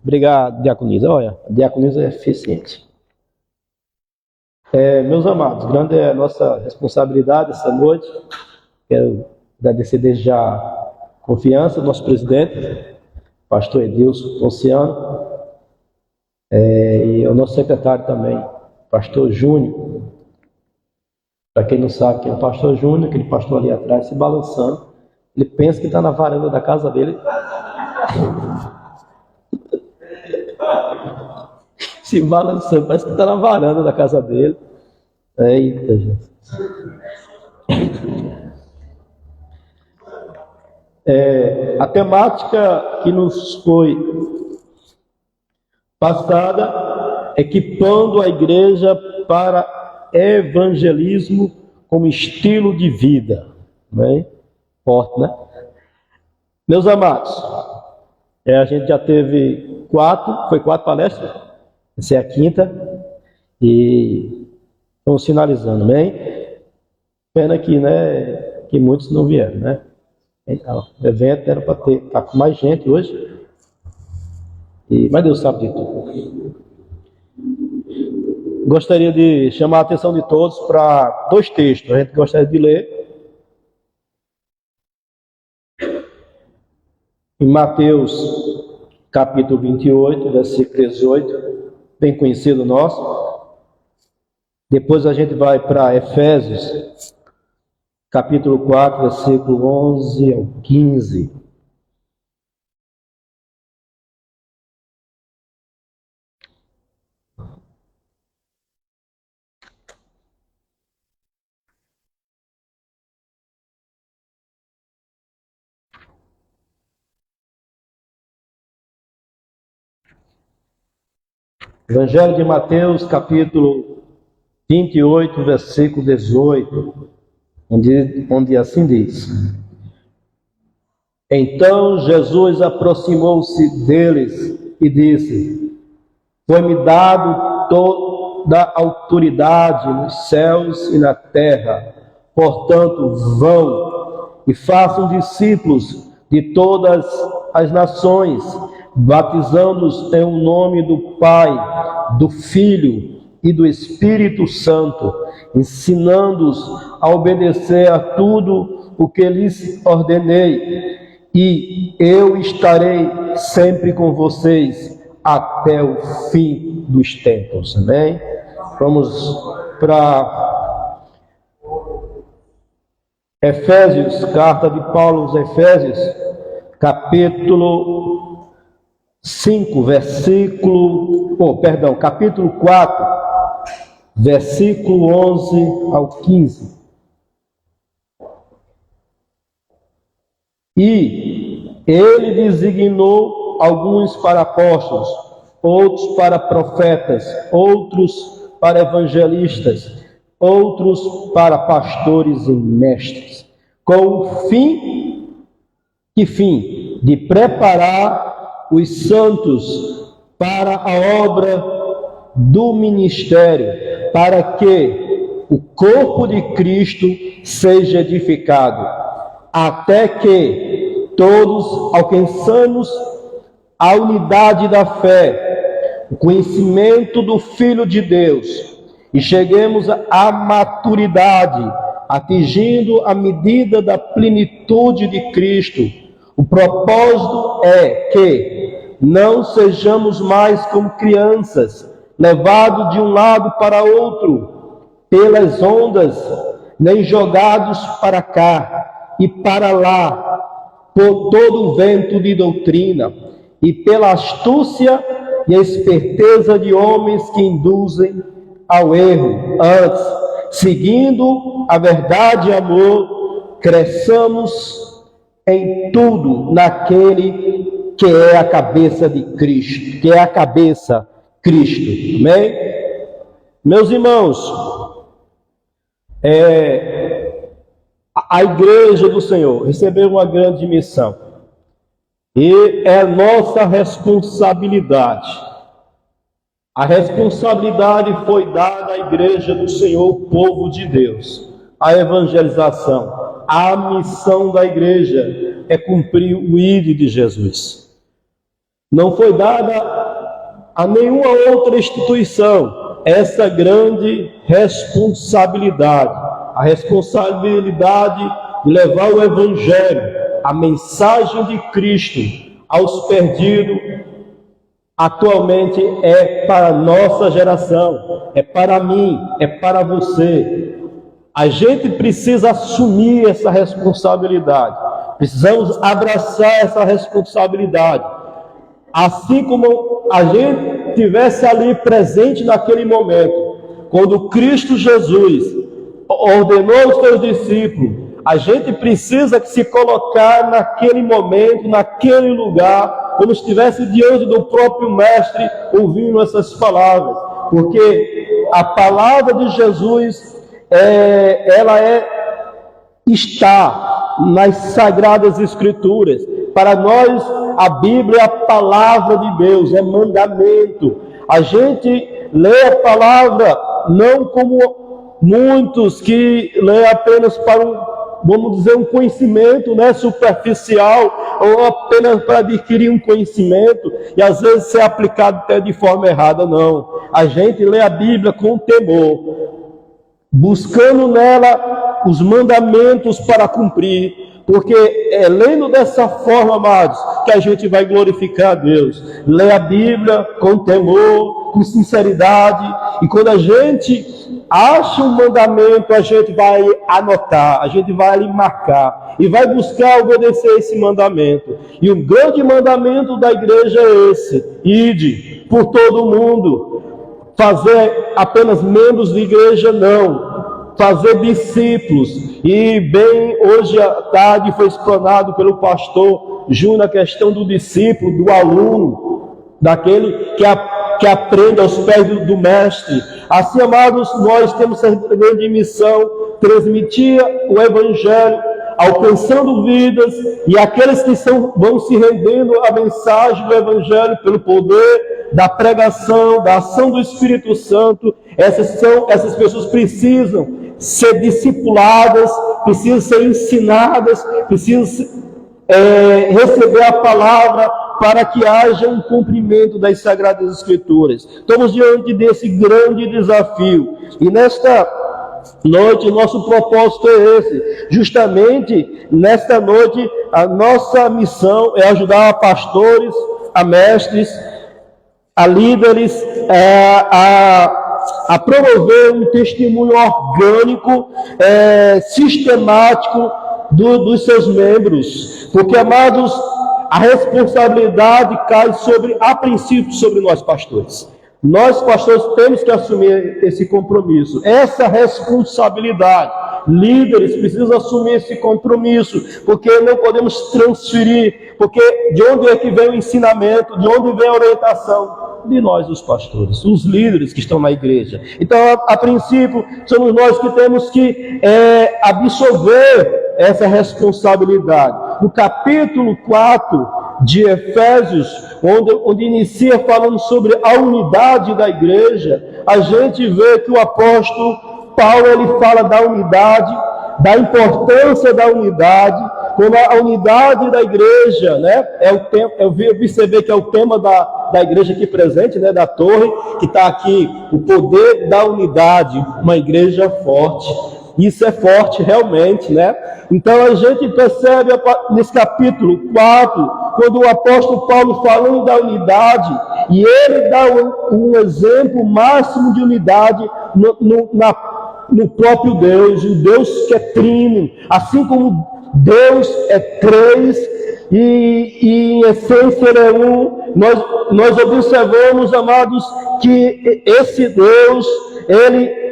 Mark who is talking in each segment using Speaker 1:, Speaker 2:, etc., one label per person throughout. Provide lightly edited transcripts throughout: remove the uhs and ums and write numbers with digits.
Speaker 1: Obrigado, Diaconisa. Olha, a Diaconisa é eficiente. Meus amados, grande é a nossa responsabilidade essa noite. Quero agradecer desde já a confiança do nosso presidente, pastor Edilson Ponciano, e o nosso secretário também, pastor Júnior. Para quem não sabe quem é o pastor Júnior, aquele pastor ali atrás se balançando, ele pensa que está na varanda da casa dele. Se balançando, parece que está na varanda da casa dele. Eita, gente. A temática que nos foi passada, equipando a igreja para evangelismo como estilo de vida. Bem forte, né? Meus amados, a gente já teve 4 palestras, essa é a 5ª, e estamos finalizando, bem? Pena que, né, que muitos não vieram, né? Então, o evento era para estar com mais gente hoje, mas Deus sabe de tudo. Gostaria de chamar a atenção de todos para 2 textos, a gente gostaria de ler. Em Mateus, capítulo 28, versículo 18, bem conhecido nosso. Depois a gente vai para Efésios, capítulo 4, versículo 11 ao 15. Evangelho de Mateus, capítulo 28, versículo 18, onde assim diz: Então Jesus aproximou-se deles e disse: Foi-me dado toda a autoridade nos céus e na terra. Portanto, vão e façam discípulos de todas as nações, batizando-os em nome do Pai, do Filho e do Espírito Santo, ensinando-os a obedecer a tudo o que lhes ordenei, e eu estarei sempre com vocês até o fim dos tempos. Amém? Vamos para Efésios, carta de Paulo aos Efésios, capítulo 4, versículo 11 ao 15. E ele designou alguns para apóstolos, outros para profetas, outros para evangelistas, outros para pastores e mestres, com o fim de preparar os santos para a obra do ministério, para que o corpo de Cristo seja edificado, até que todos alcançamos a unidade da fé, o conhecimento do Filho de Deus, e cheguemos à maturidade, atingindo a medida da plenitude de Cristo. O propósito é que não sejamos mais como crianças, levados de um lado para outro pelas ondas, nem jogados para cá e para lá por todo o vento de doutrina e pela astúcia e esperteza de homens que induzem ao erro. Antes, seguindo a verdade e amor, cresçamos em tudo naquele que é a cabeça de Cristo, Cristo. Amém? Meus irmãos, a igreja do Senhor recebeu uma grande missão, e é nossa responsabilidade. A responsabilidade foi dada à igreja do Senhor, o povo de Deus, a evangelização. A missão da igreja é cumprir o ID de Jesus. Não foi dada a nenhuma outra instituição essa grande responsabilidade, a responsabilidade de levar o Evangelho, a mensagem de Cristo aos perdidos. Atualmente é para a nossa geração, é para mim, é para você. A gente precisa assumir essa responsabilidade, precisamos abraçar essa responsabilidade, assim como a gente tivesse ali presente naquele momento, quando Cristo Jesus ordenou os seus discípulos. A gente precisa se colocar naquele momento, naquele lugar, como se estivesse diante do próprio Mestre, ouvindo essas palavras, porque a palavra de Jesus está nas Sagradas Escrituras. Para nós, a Bíblia é a palavra de Deus, é mandamento. A gente lê a palavra não como muitos que lê apenas para vamos dizer, um conhecimento, né, superficial, ou apenas para adquirir um conhecimento, e às vezes ser aplicado até de forma errada. Não. A gente lê a Bíblia com temor, buscando nela os mandamentos para cumprir, porque é lendo dessa forma, amados, que a gente vai glorificar a Deus. Lê a Bíblia com temor, com sinceridade, e quando a gente acha um mandamento, a gente vai anotar, a gente vai ali marcar, e vai buscar obedecer esse mandamento. E o grande mandamento da igreja é esse: ide por todo o mundo. Fazer apenas membros de igreja, não. Fazer discípulos. E bem, hoje à tarde foi explanado pelo pastor Júnior a questão do discípulo, do aluno, daquele que aprende aos pés do mestre. Assim, amados, nós temos essa grande missão: transmitir o Evangelho, alcançando vidas, e aqueles que vão se rendendo à mensagem do Evangelho pelo poder da pregação, da ação do Espírito Santo. Essas pessoas precisam ser discipuladas, precisam ser ensinadas, precisam receber a palavra para que haja um cumprimento das Sagradas Escrituras. Estamos diante desse grande desafio, e nesta noite, nosso propósito é esse. Justamente nesta noite, a nossa missão é ajudar a pastores, a mestres, a líderes, a promover um testemunho orgânico, sistemático dos seus membros. Porque, amados, a responsabilidade cai a princípio sobre nós pastores. Nós, pastores, temos que assumir esse compromisso, essa responsabilidade. Líderes precisam assumir esse compromisso, porque não podemos transferir, porque de onde é que vem o ensinamento, de onde vem a orientação? De nós, os pastores, os líderes que estão na igreja. Então, a princípio, somos nós que temos que absorver essa responsabilidade. No capítulo 4 de Efésios, onde inicia falando sobre a unidade da igreja, a gente vê que o apóstolo Paulo, ele fala da unidade, da importância da unidade, como a unidade da igreja, né? Eu percebi que é o tema da igreja aqui presente, né? Da torre, que está aqui, o poder da unidade, uma igreja forte. Isso é forte realmente, né? Então a gente percebe nesse capítulo 4, quando o apóstolo Paulo falando da unidade, e ele dá um exemplo máximo de unidade no próprio Deus, o Deus que é trino, assim como Deus é três e em essência ele é um. Nós observamos, amados, que esse Deus, ele,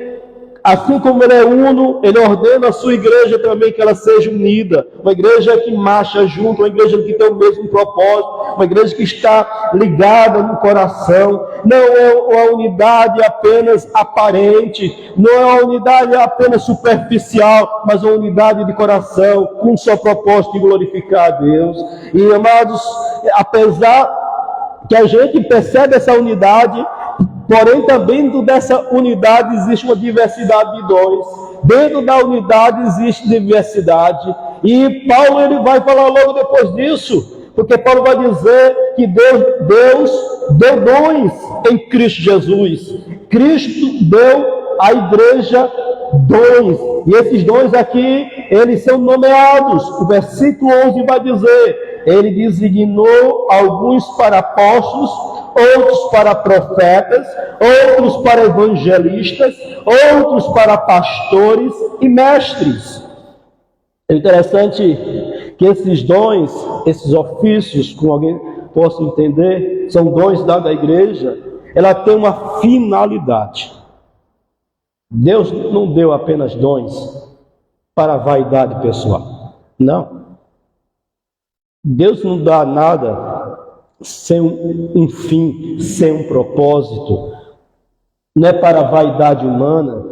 Speaker 1: assim como ele é uno, ele ordena a sua igreja também que ela seja unida. Uma igreja que marcha junto, uma igreja que tem o mesmo propósito, uma igreja que está ligada no coração. Não é uma unidade apenas aparente, não é uma unidade apenas superficial, mas uma unidade de coração, com o seu propósito de glorificar a Deus. E, amados, apesar que a gente percebe essa unidade, porém, também dentro dessa unidade existe uma diversidade de dons. Dentro da unidade existe diversidade. E Paulo, ele vai falar logo depois disso, porque Paulo vai dizer que Deus deu dons em Cristo Jesus. Cristo deu à igreja dons. E esses dons aqui, eles são nomeados. O versículo 11 vai dizer: ele designou alguns para apóstolos, outros para profetas, outros para evangelistas, outros para pastores e mestres. É interessante que esses dons, esses ofícios, como alguém possa entender, são dons dados à igreja, ela tem uma finalidade. Deus não deu apenas dons para a vaidade pessoal. Não. Deus não dá nada sem um fim, sem um propósito. Não é para a vaidade humana,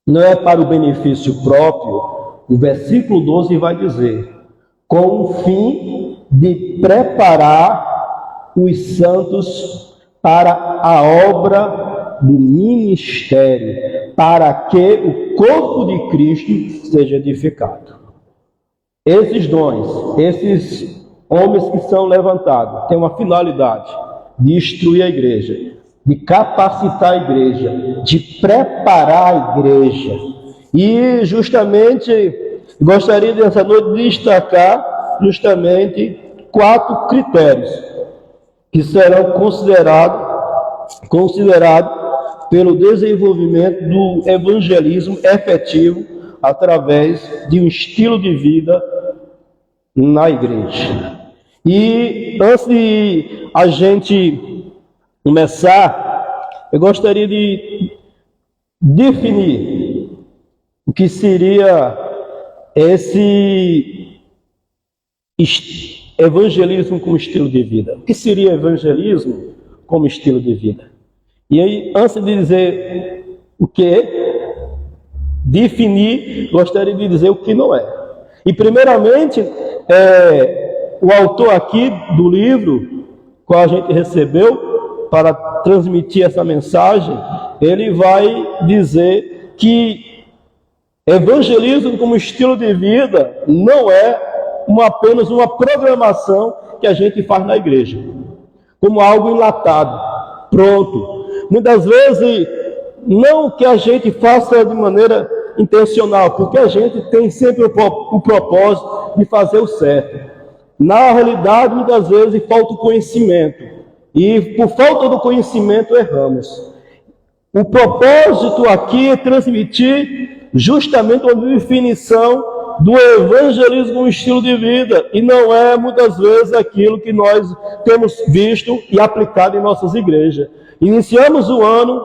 Speaker 1: não é para o benefício próprio. O versículo 12 vai dizer: com o fim de preparar os santos para a obra do ministério, para que o corpo de Cristo seja edificado. Esses dons, esses homens que são levantados, têm uma finalidade de instruir a igreja, de capacitar a igreja, de preparar a igreja. E justamente gostaria dessa noite de destacar justamente 4 critérios que serão considerados pelo desenvolvimento do evangelismo efetivo através de um estilo de vida na igreja. E antes de a gente começar, eu gostaria de definir o que seria esse evangelismo como estilo de vida. O que seria evangelismo como estilo de vida? E aí, antes de dizer o que definir, gostaria de dizer o que não é. E primeiramente, o autor aqui do livro, qual a gente recebeu para transmitir essa mensagem, ele vai dizer que evangelismo como estilo de vida não é apenas uma programação que a gente faz na igreja, como algo enlatado, pronto. Muitas vezes, não que a gente faça de maneira intencional, porque a gente tem sempre o propósito de fazer o certo. Na realidade, muitas vezes falta o conhecimento, e por falta do conhecimento erramos. O propósito aqui é transmitir justamente uma definição do evangelismo como estilo de vida, e não é muitas vezes aquilo que nós temos visto e aplicado em nossas igrejas. Iniciamos o ano,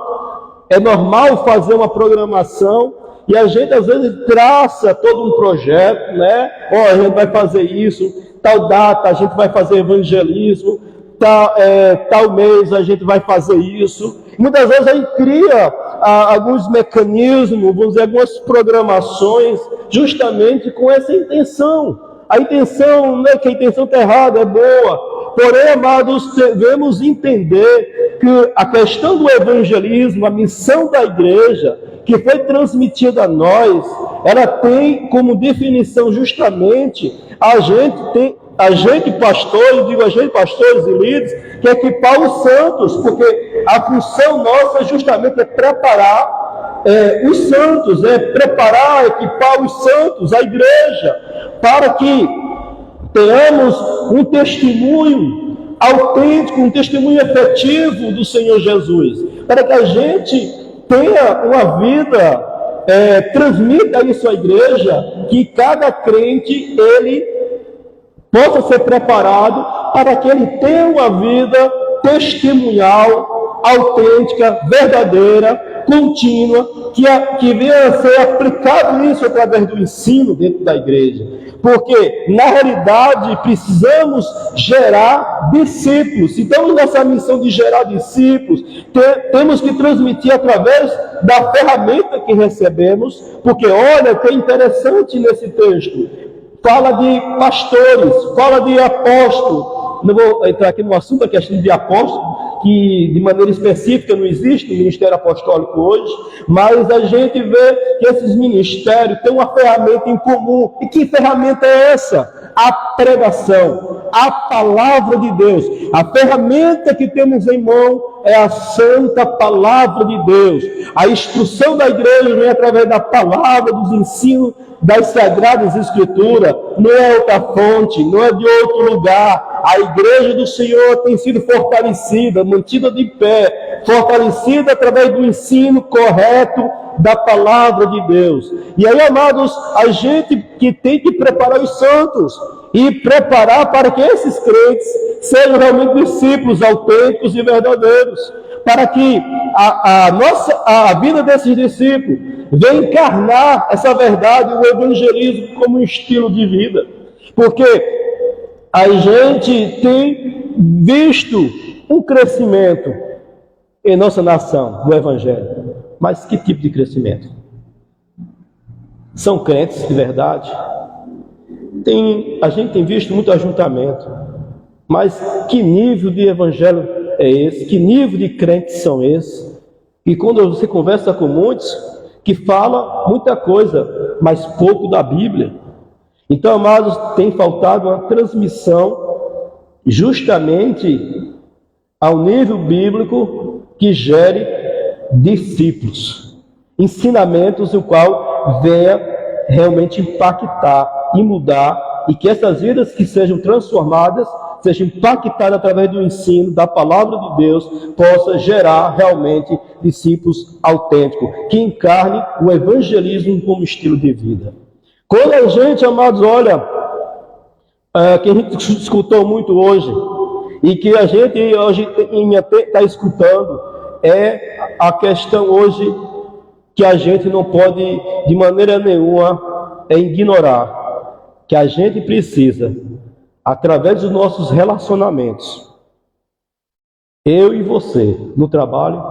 Speaker 1: é normal fazer uma programação, e a gente às vezes traça todo um projeto, né? A gente vai fazer isso, tal data a gente vai fazer evangelismo, tal mês a gente vai fazer isso. Muitas vezes a gente cria alguns mecanismos, vamos dizer, algumas programações, justamente com essa intenção. A intenção, não é que a intenção está errada, é boa. Porém, amados, devemos entender que a questão do evangelismo, a missão da igreja, que foi transmitida a nós, ela tem como definição justamente a gente pastores e líderes, que equipar os santos, porque a função nossa justamente é preparar os santos, preparar, equipar os santos, a igreja, para que tenhamos um testemunho autêntico, um testemunho efetivo do Senhor Jesus, para que a gente tenha uma vida, transmita isso à igreja, que cada crente, ele possa ser preparado para que ele tenha uma vida testemunhal, autêntica, verdadeira, contínua, que venha a ser aplicado isso através do ensino dentro da igreja. Porque, na realidade, precisamos gerar discípulos. Se estamos nessa missão de gerar discípulos, temos que transmitir através da ferramenta que recebemos. Porque, olha, que é interessante nesse texto. Fala de pastores, fala de apóstolos. Não vou entrar aqui no assunto, a questão de apóstolo, que de maneira específica não existe no ministério apostólico hoje, mas a gente vê que esses ministérios têm uma ferramenta em comum. E que ferramenta é essa? a pregação, a palavra de Deus. A ferramenta que temos em mão é a santa palavra de Deus. A instrução da igreja vem através da palavra, dos ensinos das Sagradas Escrituras. Não é outra fonte, não é de outro lugar. A igreja do Senhor tem sido fortalecida, mantida de pé, fortalecida através do ensino correto da palavra de Deus. E aí, amados, a gente que tem que preparar os santos e preparar para que esses crentes sejam realmente discípulos autênticos e verdadeiros, para que a vida desses discípulos venha encarnar essa verdade, o evangelismo como um estilo de vida. Porque a gente tem visto um crescimento em nossa nação do evangelho. Mas que tipo de crescimento? São crentes de verdade? A gente tem visto muito ajuntamento, mas que nível de evangelho é esse? Que nível de crentes são esses? E quando você conversa com muitos, que fala muita coisa, mas pouco da Bíblia. Então, amados, tem faltado uma transmissão justamente ao nível bíblico que gere discípulos, ensinamentos o qual venha realmente impactar e mudar, e que essas vidas que sejam transformadas, sejam impactadas através do ensino da palavra de Deus, possa gerar realmente discípulos autênticos, que encarnem o evangelismo como estilo de vida. Quando a gente, amados, olha, que a gente escutou muito hoje, e que a gente hoje está escutando, é a questão hoje que a gente não pode, de maneira nenhuma, ignorar. Que a gente precisa, através dos nossos relacionamentos, eu e você, no trabalho,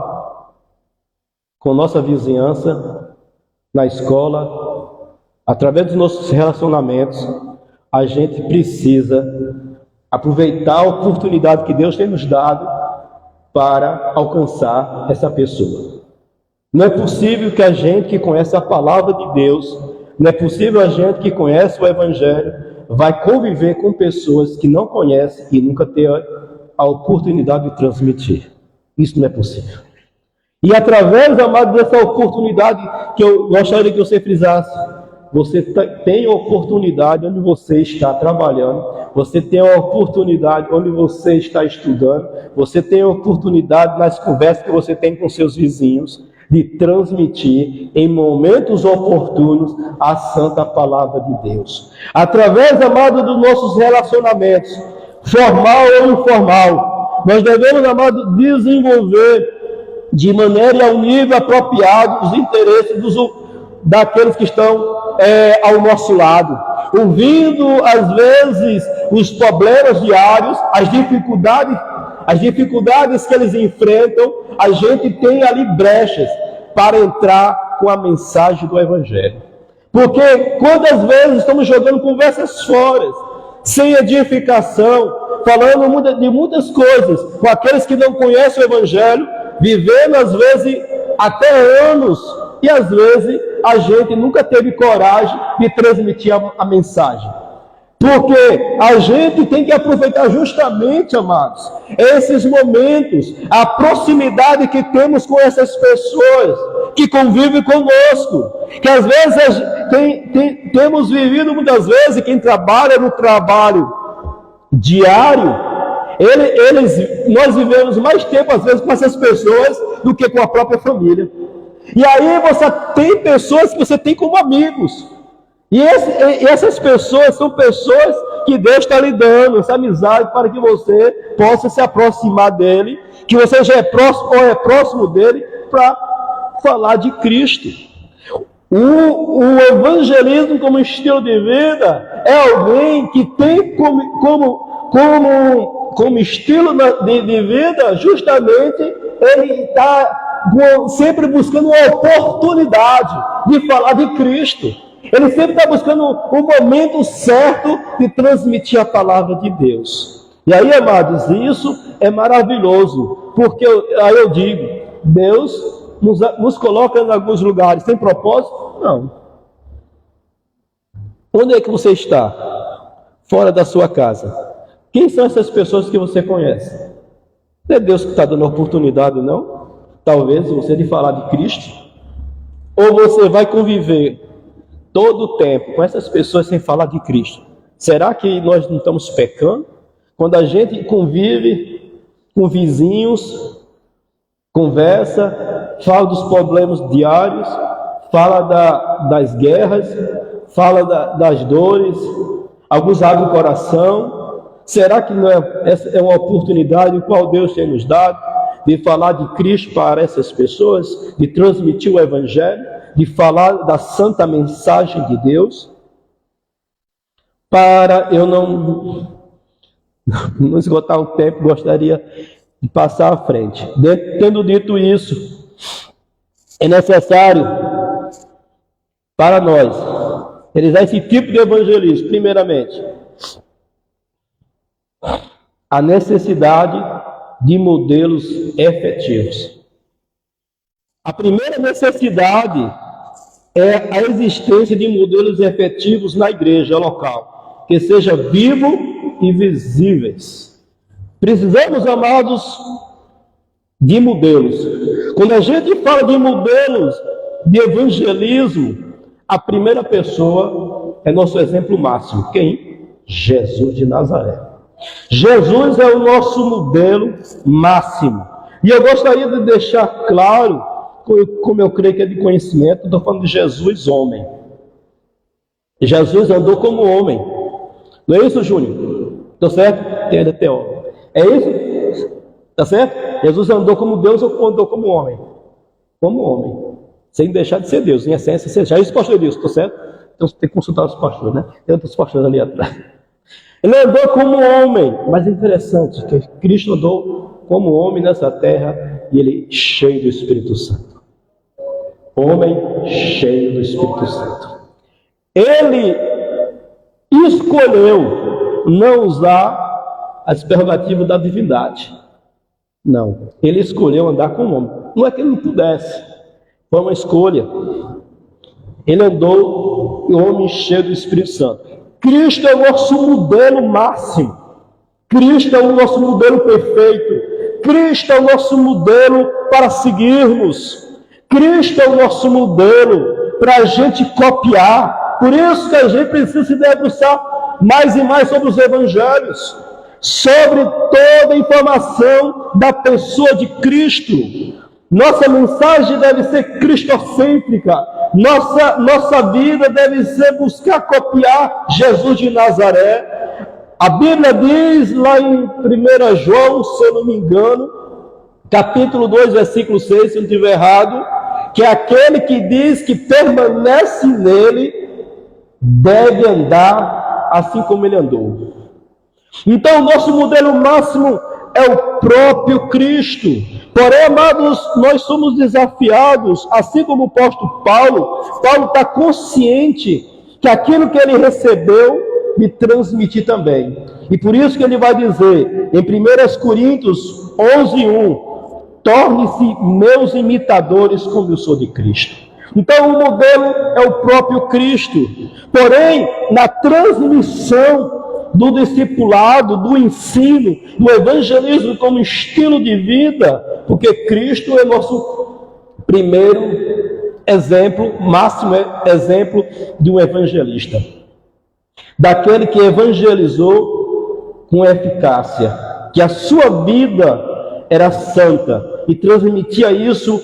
Speaker 1: com nossa vizinhança, na escola, através dos nossos relacionamentos, a gente precisa aproveitar a oportunidade que Deus tem nos dado para alcançar essa pessoa. Não é possível que a gente que conhece a palavra de Deus, não é possível a gente que conhece o Evangelho, vai conviver com pessoas que não conhecem e nunca ter a oportunidade de transmitir. Isso não é possível. E através, amado, dessa oportunidade que eu gostaria que você frisasse, você tem a oportunidade onde você está trabalhando, você tem a oportunidade onde você está estudando, você tem a oportunidade nas conversas que você tem com seus vizinhos, de transmitir em momentos oportunos a santa palavra de Deus. Através, amado, dos nossos relacionamentos, formal ou informal, nós devemos, amado, desenvolver de maneira e ao nível apropriado os interesses daqueles que estão ao nosso lado, ouvindo às vezes os problemas diários, as dificuldades que eles enfrentam. A gente tem ali brechas para entrar com a mensagem do Evangelho, porque quantas vezes estamos jogando conversas fora, sem edificação, falando de muitas coisas com aqueles que não conhecem o Evangelho, vivendo às vezes até anos, e às vezes a gente nunca teve coragem de transmitir a mensagem. Porque a gente tem que aproveitar justamente, amados, esses momentos, a proximidade que temos com essas pessoas que convivem conosco, que às vezes temos vivido muitas vezes, quem trabalha no trabalho diário, nós vivemos mais tempo às vezes com essas pessoas do que com a própria família. E aí você tem pessoas que você tem como amigos. E essas pessoas são pessoas que Deus está lhe dando essa amizade para que você possa se aproximar dele, que você já é próximo ou é próximo dele para falar de Cristo. O evangelismo como estilo de vida é alguém que tem como estilo de vida, justamente ele está sempre buscando uma oportunidade de falar de Cristo. Ele sempre está buscando o momento certo de transmitir a palavra de Deus. E aí, amados, isso é maravilhoso, porque aí eu digo, Deus nos coloca em alguns lugares sem propósito? Não. Onde é que você está? fora da sua casa. Quem são essas pessoas que você conhece? Não é Deus que está dando oportunidade, não? Talvez você de falar de Cristo. Ou você vai conviver todo o tempo com essas pessoas sem falar de Cristo? Será que nós não estamos pecando? Quando a gente convive com vizinhos, conversa, fala dos problemas diários, fala das guerras, fala das dores, alguns abrem o coração. Será que não essa é uma oportunidade qual Deus tem nos dado de falar de Cristo para essas pessoas, de transmitir o Evangelho, de falar da santa mensagem de Deus? Para eu não esgotar o tempo, gostaria de passar à frente. Tendo dito isso, é necessário para nós realizar esse tipo de evangelismo, primeiramente, a necessidade de modelos efetivos. A primeira necessidade é a existência de modelos efetivos na igreja local, que sejam vivos e visíveis. Precisamos, amados, de modelos. Quando a gente fala de modelos de evangelismo, a primeira pessoa é nosso exemplo máximo. Quem? Jesus de Nazaré. Jesus é o nosso modelo máximo. E eu gostaria de deixar claro, como eu creio que é de conhecimento, estou falando de Jesus homem. Jesus andou como homem. Não é isso, Júnior? Estou certo? Tem até homem. É isso? Está certo? Jesus andou como Deus ou andou como homem? Como homem. Sem deixar de ser Deus. Em essência, você já é isso, pastor Deus, estou certo? Então você tem que consultar os pastores, né? Tem outros pastores ali atrás. Ele andou como homem, mas é interessante que Cristo andou como homem nessa terra e ele cheio do Espírito Santo. Homem cheio do Espírito Santo. Ele escolheu não usar as prerrogativas da divindade. Não, ele escolheu andar como homem. Não é que ele não pudesse, foi uma escolha. Ele andou homem cheio do Espírito Santo. Cristo é o nosso modelo máximo. Cristo é o nosso modelo perfeito. Cristo é o nosso modelo para seguirmos. Cristo é o nosso modelo para a gente copiar. Por isso que a gente precisa se debruçar mais e mais sobre os evangelhos, sobre toda a informação da pessoa de Cristo. Nossa mensagem deve ser cristocêntrica. Nossa vida deve ser buscar copiar Jesus de Nazaré. A Bíblia diz lá em 1 João, se eu não me engano, capítulo 2, versículo 6, se eu não estiver errado, que aquele que diz que permanece nele deve andar assim como ele andou. Então, o nosso modelo máximo é o próprio Cristo. Porém, amados, nós somos desafiados, assim como o apóstolo Paulo está consciente que aquilo que ele recebeu, de transmitir também. E por isso que ele vai dizer, em 1 Coríntios 11:1, torne-se meus imitadores como eu sou de Cristo. Então, o modelo é o próprio Cristo. Porém, na transmissão do discipulado, do ensino, do evangelismo como estilo de vida, porque Cristo é nosso primeiro exemplo, máximo exemplo de um evangelista, daquele que evangelizou com eficácia, que a sua vida era santa e transmitia isso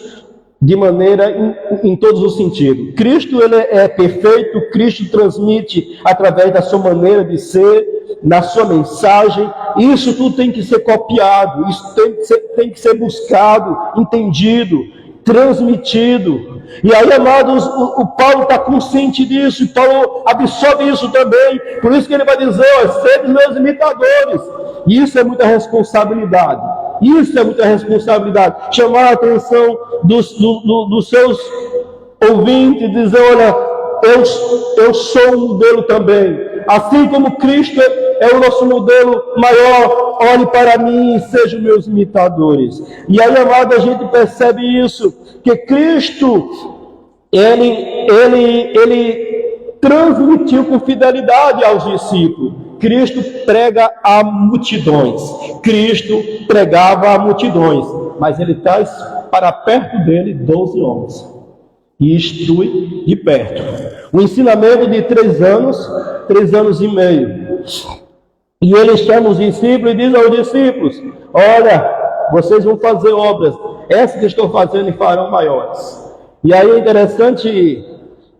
Speaker 1: de maneira em todos os sentidos. Cristo ele é perfeito, Cristo transmite através da sua maneira de ser, na sua mensagem. Isso tudo tem que ser copiado, isso tem que ser buscado, entendido, transmitido. E aí, amados, o Paulo está consciente disso, e Paulo absorve isso também. Por isso que ele vai dizer, sede meus imitadores. E isso é muita responsabilidade. Isso é muita responsabilidade. Chamar a atenção dos seus ouvintes, dizer, olha, eu sou um modelo também. Assim como Cristo é o nosso modelo maior, olhe para mim e sejam meus imitadores. E aí, amado, a gente percebe isso, que Cristo, ele transmitiu com fidelidade aos discípulos. Cristo prega a multidões. Cristo pregava a multidões, mas ele traz para perto dele 12 homens e instrui de perto. O ensinamento de 3 anos e meio. E ele chama os discípulos e diz aos discípulos: olha, vocês vão fazer obras, essas que estou fazendo e farão maiores. E aí é interessante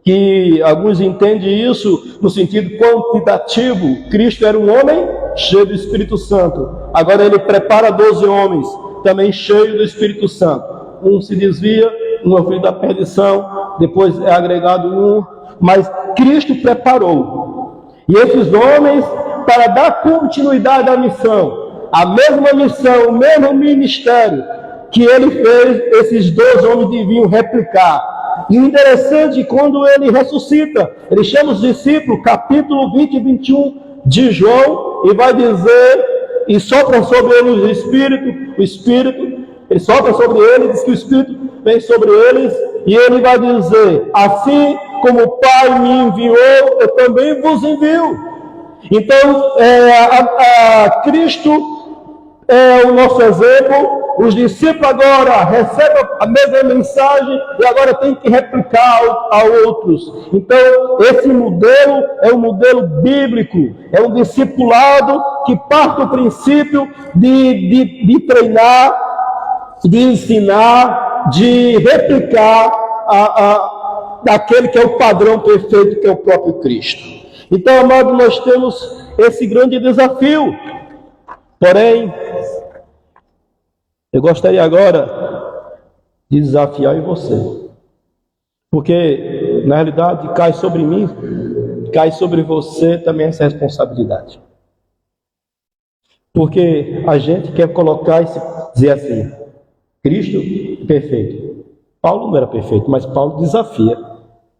Speaker 1: que alguns entendem isso no sentido quantitativo. Cristo era um homem cheio do Espírito Santo. Agora ele prepara 12 homens, também cheios do Espírito Santo. Um se desvia, um é filho da perdição, depois é agregado um. Mas Cristo preparou. E esses homens, para dar continuidade à missão, a mesma missão, o mesmo ministério que ele fez, esses 12 homens deviam replicar. E o interessante, quando ele ressuscita, ele chama os discípulos, capítulo 20 e 21 de João, e vai dizer, e sopra sobre eles o Espírito, ele sopra sobre eles, diz que o Espírito vem sobre eles, e ele vai dizer: assim como o Pai me enviou, eu também vos envio. Então, Cristo é o nosso exemplo. Os discípulos agora recebem a mesma mensagem e agora tem que replicar a outros. Então, esse modelo é um modelo bíblico, é um discipulado que parte do princípio de treinar, de ensinar, de replicar daquele que é o padrão perfeito, que é o próprio Cristo. Então, amado, nós temos esse grande desafio. Porém, eu gostaria agora de desafiar em você. Porque, na realidade, cai sobre mim, cai sobre você também essa responsabilidade. Porque a gente quer colocar e dizer assim: Cristo perfeito. Paulo não era perfeito, mas Paulo desafia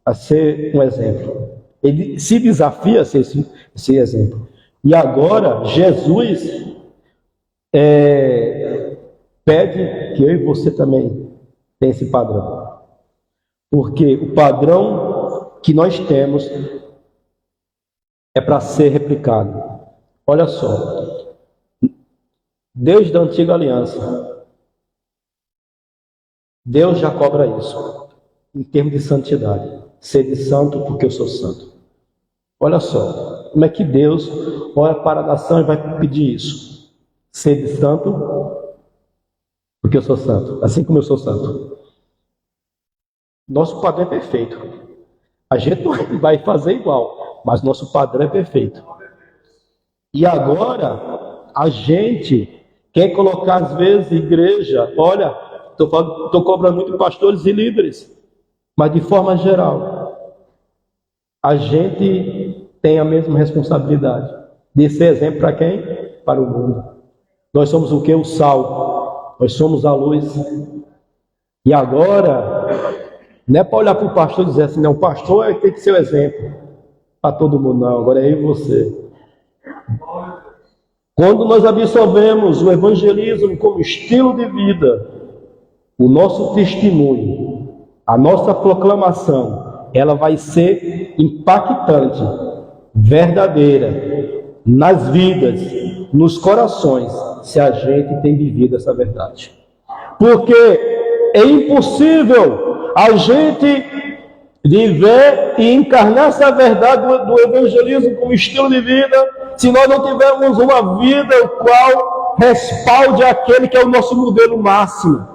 Speaker 1: a ser um exemplo. Ele se desafia a ser esse exemplo. E agora, Jesus pede que eu e você também tenha esse padrão. Porque o padrão que nós temos é para ser replicado. Olha só, desde a antiga aliança, Deus já cobra isso, em termos de santidade. Sede santo porque eu sou santo. Olha só, como é que Deus olha para a nação e vai pedir isso? Sede santo porque eu sou santo, assim como eu sou santo. Nosso padrão é perfeito. A gente não vai fazer igual, mas nosso padrão é perfeito. E agora, a gente quer colocar, às vezes, igreja, olha, estou cobrando muito pastores e líderes, mas de forma geral, a gente tem a mesma responsabilidade de ser exemplo para quem? Para o mundo. Nós somos o que? O sal. Nós somos a luz. E agora, não é para olhar para o pastor e dizer assim: não, o pastor tem que ser o exemplo para todo mundo. Não, agora é eu e você. Quando nós absorvemos o evangelismo como estilo de vida, o nosso testemunho, a nossa proclamação, ela vai ser impactante, verdadeira, nas vidas, nos corações, se a gente tem vivido essa verdade. Porque é impossível a gente viver e encarnar essa verdade do evangelismo como estilo de vida, se nós não tivermos uma vida o qual respalde aquele que é o nosso modelo máximo.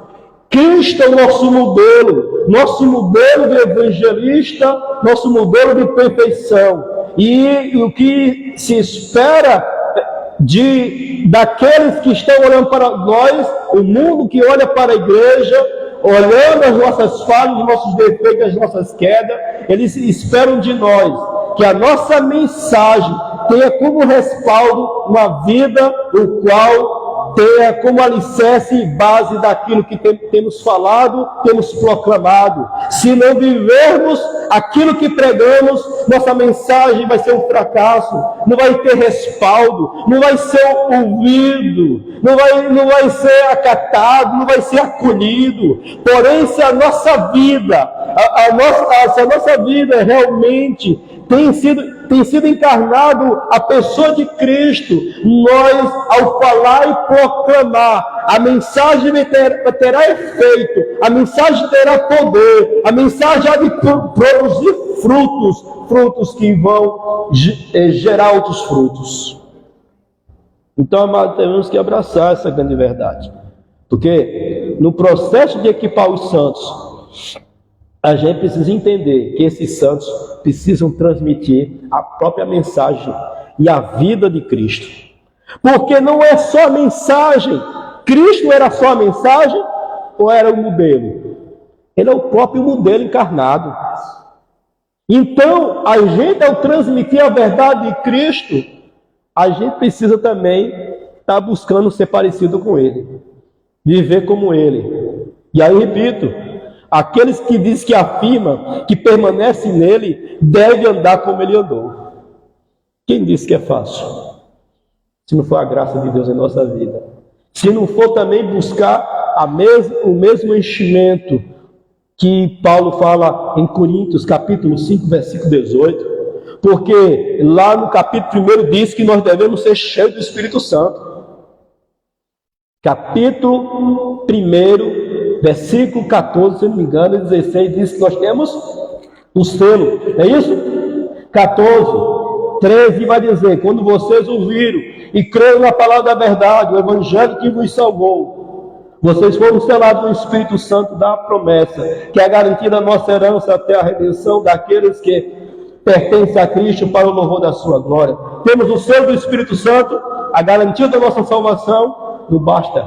Speaker 1: Cristo é o nosso modelo de evangelista, nosso modelo de perfeição. E o que se espera daqueles que estão olhando para nós, o mundo que olha para a igreja, olhando as nossas falhas, os nossos defeitos, as nossas quedas, eles esperam de nós que a nossa mensagem tenha como respaldo uma vida o qual tenha como alicerce e base daquilo que temos falado, temos proclamado. Se não vivermos aquilo que pregamos, nossa mensagem vai ser um fracasso, não vai ter respaldo, não vai ser ouvido, não vai ser acatado, não vai ser acolhido. Porém, se a nossa vida, se a nossa vida realmente tem tem sido encarnado a pessoa de Cristo, nós, ao falar e proclamar, a mensagem terá efeito, a mensagem terá poder, a mensagem há de produzir frutos que vão gerar outros frutos. Então, amados, temos que abraçar essa grande verdade. Porque no processo de equipar os santos, a gente precisa entender que esses santos precisam transmitir a própria mensagem e a vida de Cristo. Porque não é só a mensagem. Cristo era só a mensagem ou era o modelo? Ele é o próprio modelo encarnado. Então, a gente, ao transmitir a verdade de Cristo, a gente precisa também estar buscando ser parecido com Ele, viver como Ele. E aí, repito, aqueles que dizem que afirmam que permanecem nele, devem andar como Ele andou. Quem disse que é fácil? Se não for a graça de Deus em nossa vida. Se não for também buscar o mesmo enchimento que Paulo fala em Coríntios, capítulo 5, versículo 18. Porque lá no capítulo 1 diz que nós devemos ser cheios do Espírito Santo. Capítulo 1, versículo 14, se não me engano, 16, diz que nós temos o selo. É isso? 14, 13 vai dizer: quando vocês ouviram e creram na palavra da verdade, o evangelho que vos salvou, vocês foram selados no Espírito Santo da promessa, que é a garantia da nossa herança até a redenção daqueles que pertencem a Cristo para o louvor da sua glória. Temos o selo do Espírito Santo, a garantia da nossa salvação. Não basta,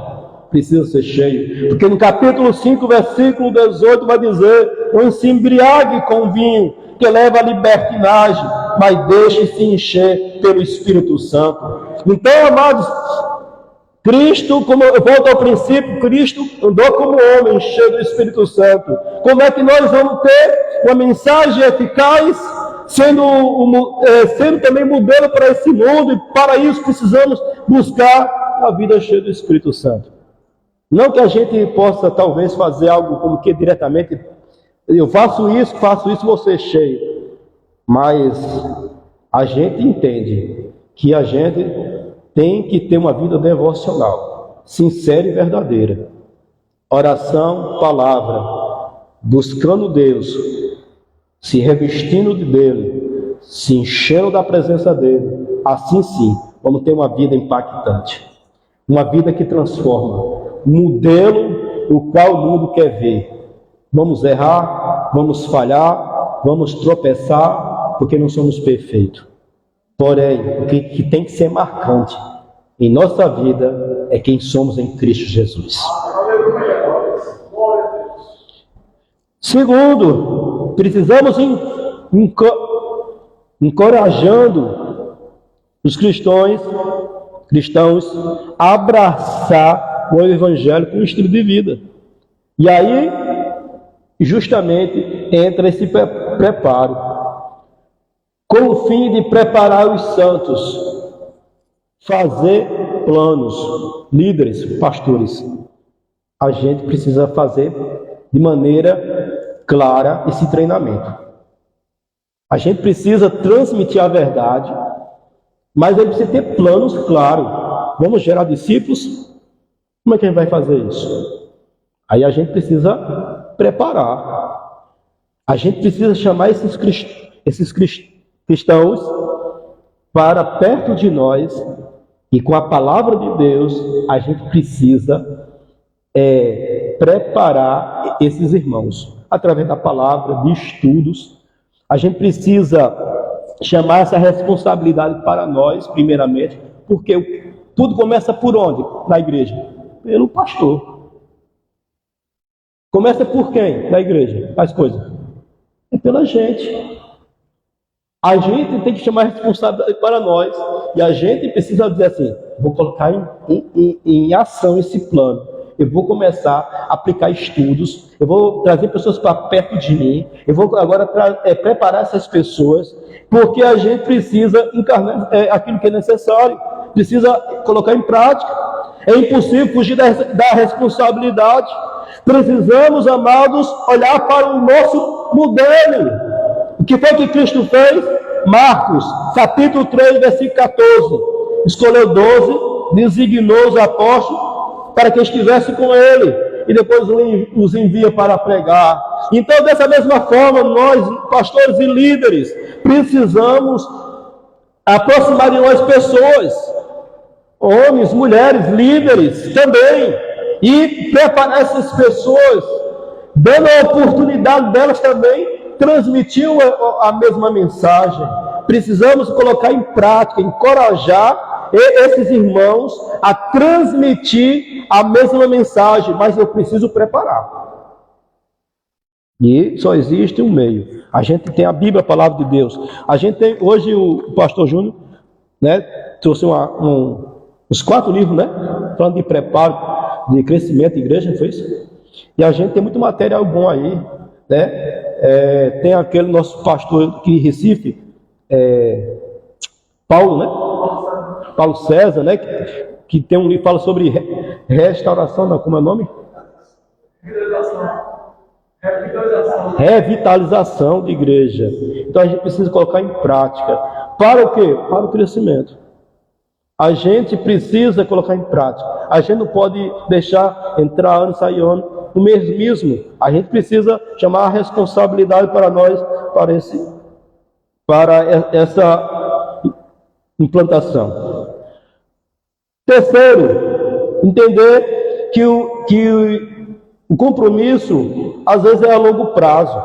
Speaker 1: precisa ser cheio. Porque no capítulo 5, versículo 18 vai dizer: não se embriague com vinho, que leva à libertinagem, mas deixe-se encher pelo Espírito Santo. Então, amados, Cristo, como eu volto ao princípio, Cristo andou como homem, cheio do Espírito Santo. Como é que nós vamos ter uma mensagem eficaz, sendo também modelo para esse mundo? E para isso precisamos buscar a vida cheia do Espírito Santo. Não que a gente possa talvez fazer algo como que diretamente, eu faço isso, vou ser cheio. Mas a gente entende que a gente tem que ter uma vida devocional, sincera e verdadeira. Oração, palavra, buscando Deus, se revestindo dele, se enchendo da presença dele. Assim sim, vamos ter uma vida impactante, uma vida que transforma, um modelo o qual o mundo quer ver. Vamos errar, vamos falhar, vamos tropeçar, porque não somos perfeitos. Porém, o que tem que ser marcante em nossa vida é quem somos em Cristo Jesus. Segundo, precisamos encorajando os cristãos a abraçar o Evangelho como estilo de vida. E aí, justamente, entra esse preparo, com o fim de preparar os santos, fazer planos, líderes, pastores. A gente precisa fazer de maneira clara esse treinamento. A gente precisa transmitir a verdade, mas ele precisa ter planos claros. Vamos gerar discípulos? Como é que a gente vai fazer isso? Aí a gente precisa preparar. A gente precisa chamar esses cristãos para perto de nós, e com a palavra de Deus a gente precisa preparar esses irmãos através da palavra, de estudos. A gente precisa chamar essa responsabilidade para nós, primeiramente, porque tudo começa por onde? Na igreja? Pelo pastor. Começa por quem? Na igreja, as coisas. É pela gente. A gente tem que chamar a responsabilidade para nós. E a gente precisa dizer assim: vou colocar em ação esse plano. Eu vou começar a aplicar estudos. Eu vou trazer pessoas para perto de mim. Eu vou agora preparar essas pessoas. Porque a gente precisa encarnar aquilo que é necessário. Precisa colocar em prática. É impossível fugir da responsabilidade. Precisamos, amados, olhar para o nosso modelo. O que foi que Cristo fez? Marcos, capítulo 3, versículo 14. Escolheu 12, designou os apóstolos para que estivessem com ele, e depois os envia para pregar. Então, dessa mesma forma, nós, pastores e líderes, precisamos aproximar de nós pessoas, homens, mulheres, líderes também, e preparar essas pessoas, dando a oportunidade delas também transmitir a mesma mensagem. Precisamos colocar em prática, encorajar esses irmãos a transmitir a mesma mensagem, mas eu preciso preparar. E só existe um meio. A gente tem a Bíblia, a palavra de Deus. A gente tem, hoje o pastor Júnior, né, trouxe uns 4 livros, né, falando de preparo, de crescimento de igreja, não foi isso? E a gente tem muito material bom aí, né? Tem aquele nosso pastor aqui em Recife, Paulo, né? Paulo César, né? Que tem um livro que fala sobre restauração, não, como é o nome? Revitalização de igreja. Então a gente precisa colocar em prática. Para o quê? Para o crescimento. A gente precisa colocar em prática. A gente não pode deixar entrar ano e sair ano no mesmismo. A gente precisa chamar a responsabilidade para nós, para essa implantação. Terceiro, entender que o compromisso às vezes é a longo prazo.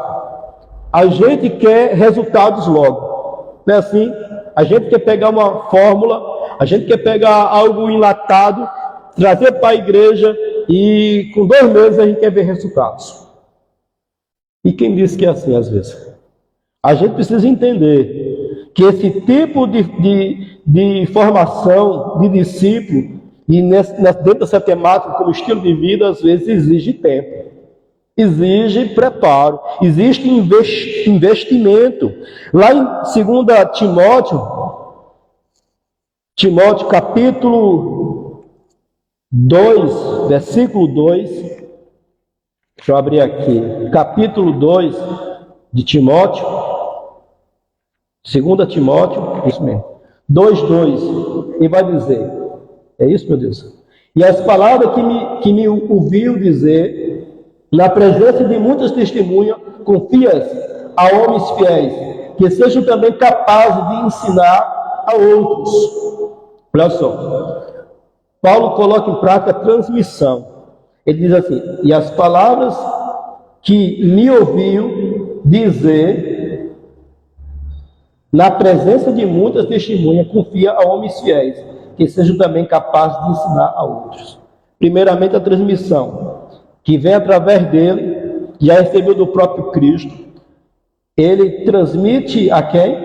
Speaker 1: A gente quer resultados logo. Não é assim? A gente quer pegar uma fórmula, a gente quer pegar algo enlatado, trazer para a igreja e com 2 meses a gente quer ver resultados. E quem disse que é assim às vezes? A gente precisa entender que esse tipo de formação de discípulo e dentro dessa temática como estilo de vida, às vezes exige tempo, exige preparo, existe investimento. Lá em 2 Timóteo capítulo 2, versículo 2, deixa eu abrir aqui, capítulo 2 de Timóteo, 2 Timóteo, isso mesmo, 2:2, e vai dizer, é isso, meu Deus? E as palavras que me ouviu dizer, na presença de muitas testemunhas, confias a homens fiéis, que sejam também capazes de ensinar a outros. Olha só, Paulo coloca em prática a transmissão. Ele diz assim, e as palavras que me ouviu dizer, na presença de muitas testemunhas, confia a homens fiéis, que sejam também capazes de ensinar a outros. Primeiramente a transmissão, que vem através dele, já recebeu do próprio Cristo. Ele transmite a quem?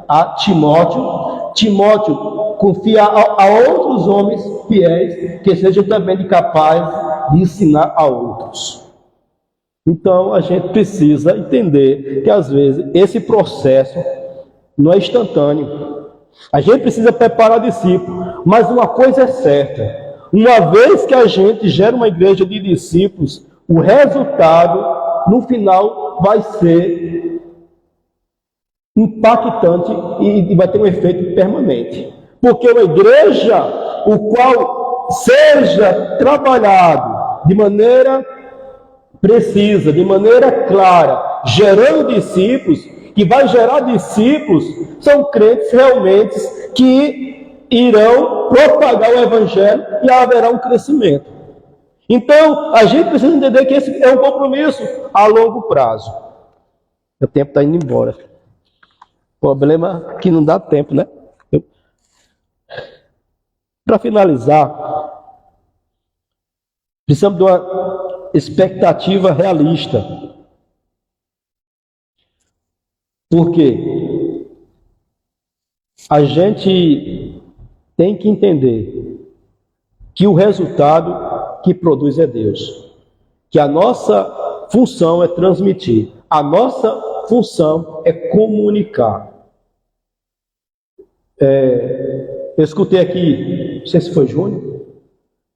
Speaker 1: A Timóteo. Timóteo confia a outros homens fiéis, que sejam também capazes de ensinar a outros. Então a gente precisa entender que às vezes esse processo não é instantâneo. A gente precisa preparar discípulos, mas uma coisa é certa: uma vez que a gente gera uma igreja de discípulos, o resultado no final vai ser impactante e vai ter um efeito permanente. Porque uma igreja, o qual seja trabalhado de maneira precisa, de maneira clara, gerando discípulos, que vai gerar discípulos, são crentes realmente que irão propagar o evangelho e haverá um crescimento. Então, a gente precisa entender que esse é um compromisso a longo prazo. O tempo está indo embora. O problema é que não dá tempo, né? Para finalizar, precisamos de uma expectativa realista. Porque a gente tem que entender que o resultado que produz é Deus. Que a nossa função é transmitir. A nossa função é comunicar. Eu escutei aqui, não sei se foi Júnior,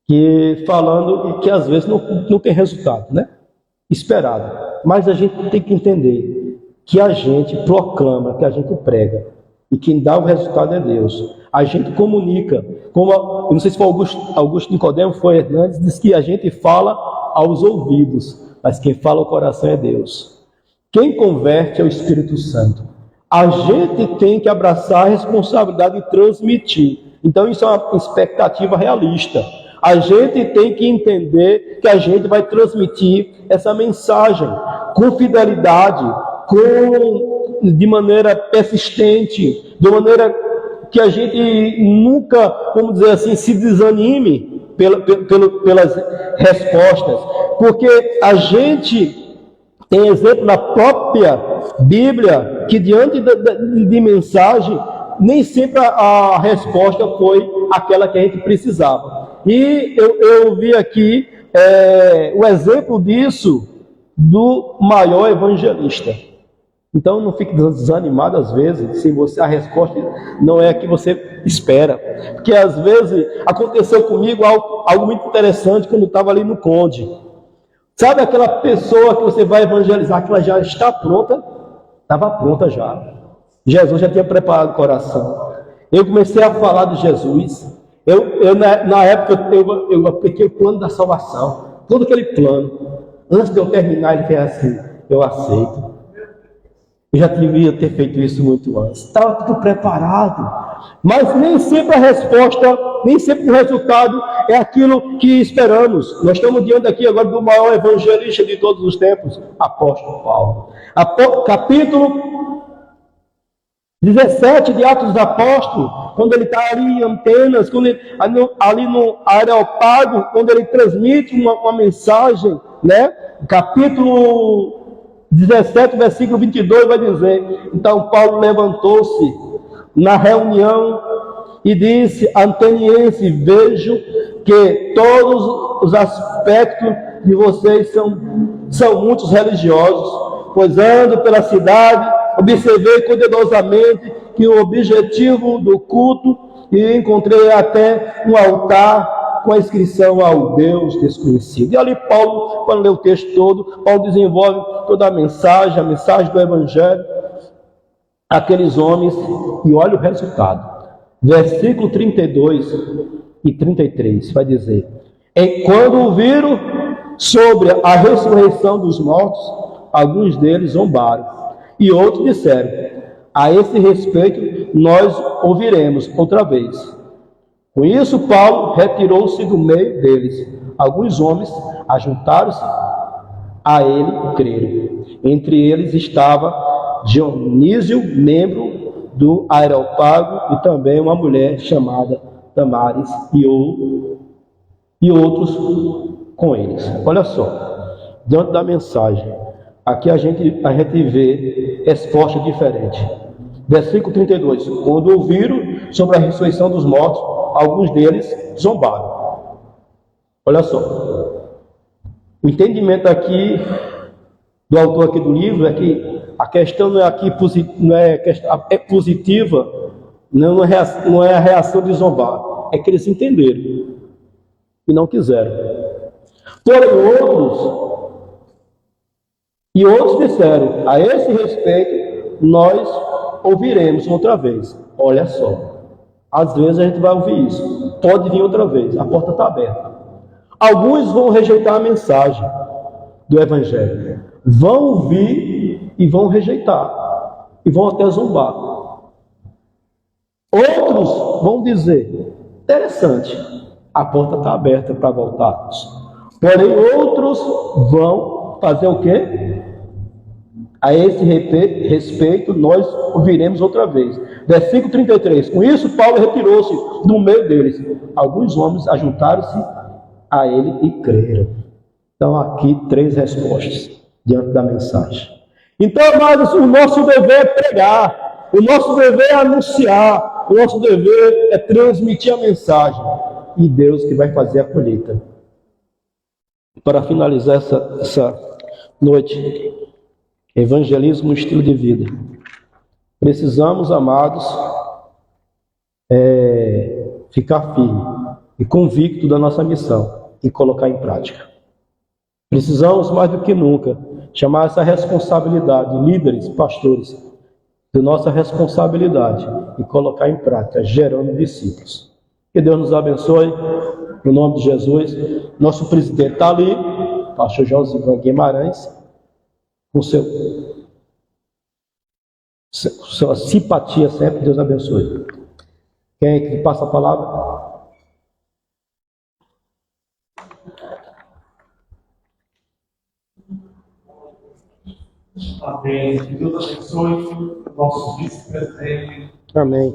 Speaker 1: que falando que às vezes não tem resultado, né? Esperado. Mas a gente tem que entender que a gente proclama, que a gente prega. E quem dá o resultado é Deus. A gente comunica. Eu não sei se foi Augusto Nicodemo, foi Hernandes, diz que a gente fala aos ouvidos, mas quem fala ao coração é Deus. Quem converte é o Espírito Santo. A gente tem que abraçar a responsabilidade de transmitir. Então isso é uma expectativa realista. A gente tem que entender que a gente vai transmitir essa mensagem com fidelidade, de maneira persistente, de maneira que a gente nunca, vamos dizer assim, se desanime pelas respostas, porque a gente tem exemplo na própria Bíblia que diante de mensagem nem sempre a resposta foi aquela que a gente precisava. E eu vi aqui o exemplo disso do maior evangelista. Então não fique desanimado às vezes, se a resposta não é a que você espera. Porque às vezes aconteceu comigo algo muito interessante quando eu estava ali no Conde. Sabe aquela pessoa que você vai evangelizar, que ela já está pronta? Estava pronta já. Jesus já tinha preparado o coração. Eu comecei a falar de Jesus. Na época eu apliquei o plano da salvação. Todo aquele plano. Antes de eu terminar, ele fez assim: eu aceito. Eu já devia ter feito isso muito antes. Estava tudo preparado. Mas nem sempre a resposta, nem sempre o resultado é aquilo que esperamos. Nós estamos diante aqui agora do maior evangelista de todos os tempos, apóstolo Paulo. Capítulo 17 de Atos dos Apóstolos, quando ele está ali em Atenas, ali no Areópago, quando ele transmite uma mensagem, né? Capítulo 17, versículo 22 vai dizer: então Paulo levantou-se na reunião e disse: ateniense, vejo que todos os aspectos de vocês são muitos religiosos, pois ando pela cidade, observei cuidadosamente que o objetivo do culto, e encontrei até um altar com a inscrição ao Deus desconhecido. E ali Paulo, quando lê o texto todo, Paulo desenvolve toda a mensagem do Evangelho, aqueles homens, e olha o resultado. Versículo 32 e 33 vai dizer: quando ouviram sobre a ressurreição dos mortos, alguns deles zombaram, e outros disseram: a esse respeito nós ouviremos outra vez. Com isso, Paulo retirou-se do meio deles. Alguns homens ajuntaram-se a ele e creram. Entre eles estava Dionísio, membro do Areópago, e também uma mulher chamada Damaris, e outros com eles. Olha só, diante da mensagem, aqui a gente vê resposta diferente. Versículo 32. Quando ouviram sobre a ressurreição dos mortos, alguns deles zombaram. Olha só. O entendimento aqui do autor aqui do livro é que a questão não é positiva, não é a reação de zombar, é que eles entenderam e não quiseram. Porém, outros disseram: a esse respeito nós ouviremos outra vez. Olha só. Às vezes a gente vai ouvir isso. Pode vir outra vez. A porta está aberta. Alguns vão rejeitar a mensagem do Evangelho. Vão ouvir e vão rejeitar. E vão até zombar. Outros vão dizer: interessante, a porta está aberta para voltarmos. Porém, outros vão fazer o quê? A esse respeito, nós ouviremos outra vez. Versículo 33. Com isso, Paulo retirou-se do meio deles. Alguns homens ajuntaram-se a ele e creram. Então, aqui, 3 respostas diante da mensagem. Então, amados, o nosso dever é pregar. O nosso dever é anunciar. O nosso dever é transmitir a mensagem. E Deus que vai fazer a colheita. Para finalizar essa noite, evangelismo, estilo de vida. Precisamos, amados, ficar firme e convicto da nossa missão e colocar em prática. Precisamos, mais do que nunca, chamar essa responsabilidade, líderes, pastores, de nossa responsabilidade e colocar em prática, gerando discípulos. Que Deus nos abençoe, no nome de Jesus. Nosso presidente está ali, pastor Josivan Guimarães, com sua simpatia sempre. Deus abençoe. Quem é que passa a palavra?
Speaker 2: Amém. Que Deus abençoe o nosso vice-presidente.
Speaker 1: Amém.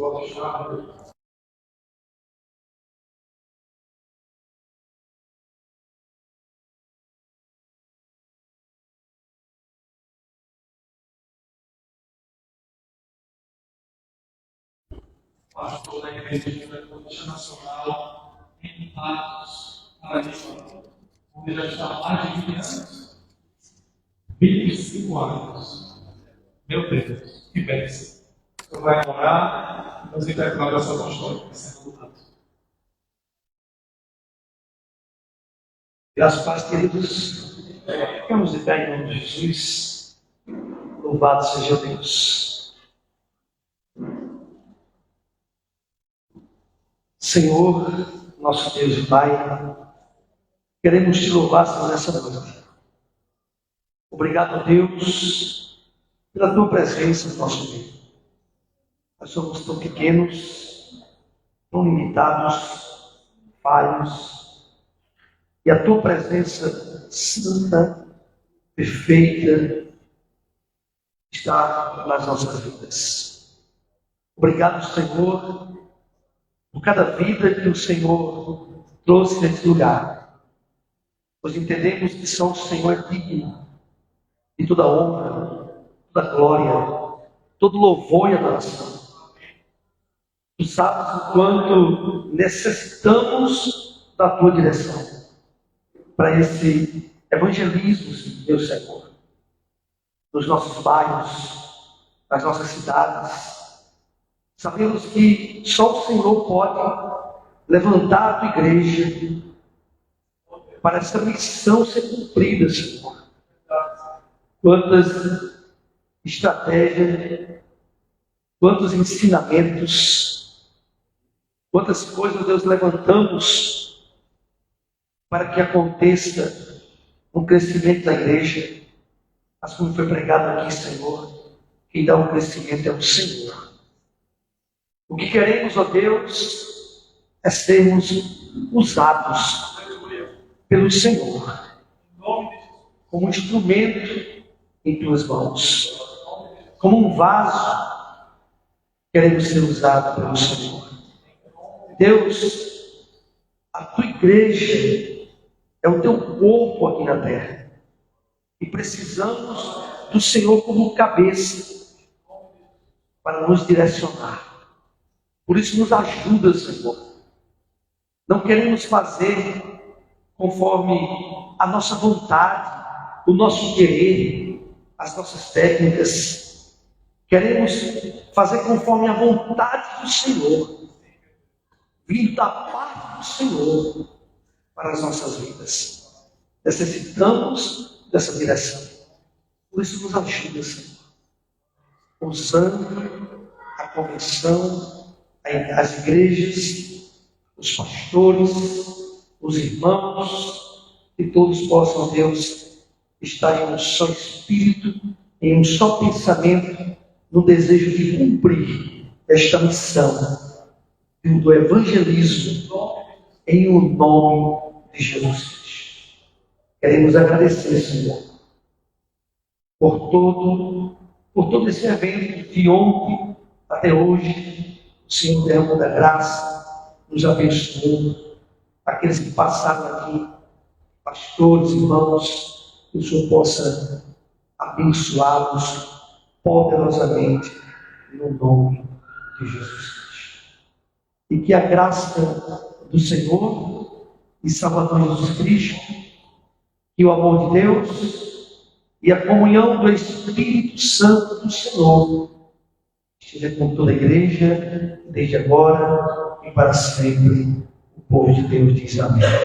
Speaker 2: Pastor da Igreja Metodista Nacional, em Patos, Paraíba, onde já está há mais de 20 anos. 25 anos. Meu Deus, que bênção. Você vai orar e nos intercalar essa apostólica, sendo lutado.
Speaker 3: Graças a Deus, queridos, ficamos de pé em nome de Jesus. Louvado seja Deus. Senhor, nosso Deus e Pai, queremos te louvar, Senhor, nessa noite. Obrigado, Deus, pela tua presença no nosso meio. Nós somos tão pequenos, tão limitados, falhos, e a tua presença santa, perfeita, está nas nossas vidas. Obrigado, Senhor, por cada vida que o Senhor trouxe nesse lugar. Nós entendemos que só o Senhor é digno de toda honra, toda glória, todo louvor e adoração. Tu sabes o quanto necessitamos da tua direção para esse evangelismo, meu Senhor, nos nossos bairros, nas nossas cidades. Sabemos que só o Senhor pode levantar a tua igreja para essa missão ser cumprida, Senhor. Quantas estratégias, quantos ensinamentos, quantas coisas, Deus, levantamos para que aconteça um crescimento da igreja. Mas como foi pregado aqui, Senhor, quem dá um crescimento é o Senhor. O que queremos, ó Deus, é sermos usados pelo Senhor como instrumento em tuas mãos, como um vaso. Queremos ser usados pelo Senhor. Deus, a tua igreja é o teu corpo aqui na terra e precisamos do Senhor como cabeça para nos direcionar. Por isso nos ajuda, Senhor. Não queremos fazer conforme a nossa vontade, o nosso querer, as nossas técnicas. Queremos fazer conforme a vontade do Senhor, vindo da parte do Senhor para as nossas vidas. Necessitamos dessa direção. Por isso nos ajuda, Senhor. Usando a convenção, as igrejas, os pastores, os irmãos, que todos possam, Deus, estar em um só espírito, em um só pensamento, no desejo de cumprir esta missão do evangelismo em o nome de Jesus Cristo. Queremos agradecer, Senhor, por todo esse evento de ontem até hoje. O Senhor derramou da graça, nos abençoou. Aqueles que passaram aqui, pastores, irmãos, que o Senhor possa abençoá-los poderosamente no nome de Jesus Cristo. E que a graça do Senhor e Salvador Jesus Cristo, que o amor de Deus e a comunhão do Espírito Santo do Senhor esteja com toda a igreja, desde agora e para sempre. O povo de Deus diz amém.